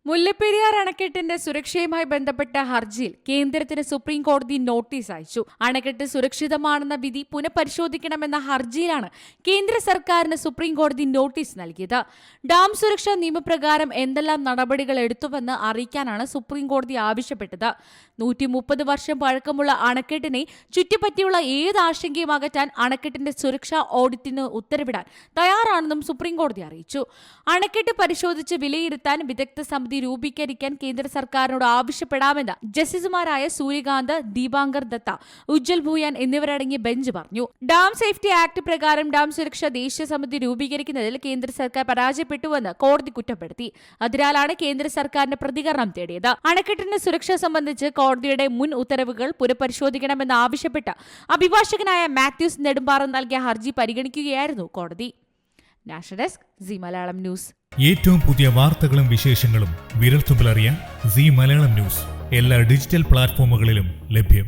മുല്ലപ്പെരിയാർ അണക്കെട്ടിന്റെ സുരക്ഷയുമായി ബന്ധപ്പെട്ട ഹർജിയിൽ കേന്ദ്രത്തിന് സുപ്രീം കോടതി നോട്ടീസ് അയച്ചു. അണക്കെട്ട് സുരക്ഷിതമാണെന്ന വിധി പുനഃപരിശോധിക്കണമെന്ന ഹർജിയിലാണ് കേന്ദ്ര സർക്കാരിന് സുപ്രീം കോടതി നോട്ടീസ് നൽകിയത്. ഡാം സുരക്ഷാ നിയമപ്രകാരം എന്തെല്ലാം നടപടികൾ എടുത്തുവെന്ന് അറിയിക്കാനാണ് സുപ്രീം കോടതി ആവശ്യപ്പെട്ടത്. 130 വർഷം പഴക്കമുള്ള അണക്കെട്ടിനെ ചുറ്റിപ്പറ്റിയുള്ള ഏത് ആശങ്കയും അകറ്റാൻ അണക്കെട്ടിന്റെ സുരക്ഷാ ഓഡിറ്റിന് ഉത്തരവിടാൻ തയ്യാറാണെന്നും സുപ്രീം കോടതി അറിയിച്ചു. അണക്കെട്ട് പരിശോധിച്ച് വിലയിരുത്താൻ വിദഗ്ധ സമിതി രൂപീകരിക്കാൻ കേന്ദ്ര സർക്കാരിനോട് ആവശ്യപ്പെടാമെന്ന് ജസ്റ്റിസുമാരായ സൂര്യകാന്ത്, ദീപാങ്കർ ദത്ത, ഉജ്ജൽ ഭൂയാൻ എന്നിവരടങ്ങിയ ബെഞ്ച് പറഞ്ഞു. ഡാം സേഫ്റ്റി ആക്ട് പ്രകാരം ഡാം സുരക്ഷാ ദേശീയ സമിതി രൂപീകരിക്കുന്നതിൽ കേന്ദ്ര സർക്കാർ പരാജയപ്പെട്ടുവെന്ന് കോടതി കുറ്റപ്പെടുത്തി. അതിനാലാണ് കേന്ദ്ര സർക്കാരിന്റെ പ്രതികരണം തേടിയത്. അണക്കെട്ടിന്റെ സുരക്ഷ സംബന്ധിച്ച് കോടതിയുടെ മുൻ ഉത്തരവുകൾ പുനഃപരിശോധിക്കണമെന്ന് ആവശ്യപ്പെട്ട് അഭിഭാഷകനായ മാത്യൂസ് നെടുമ്പാറ നൽകിയ ഹർജി പരിഗണിക്കുകയായിരുന്നു കോടതി. National desk, C Malayalam news. ഏറ്റവും പുതിയ വാർത്തകളും വിശേഷങ്ങളും വിരൽത്തുമ്പിലറിയാൻ സി മലയാളം ന്യൂസ് എല്ലാ ഡിജിറ്റൽ പ്ലാറ്റ്ഫോമുകളിലും ലഭ്യം.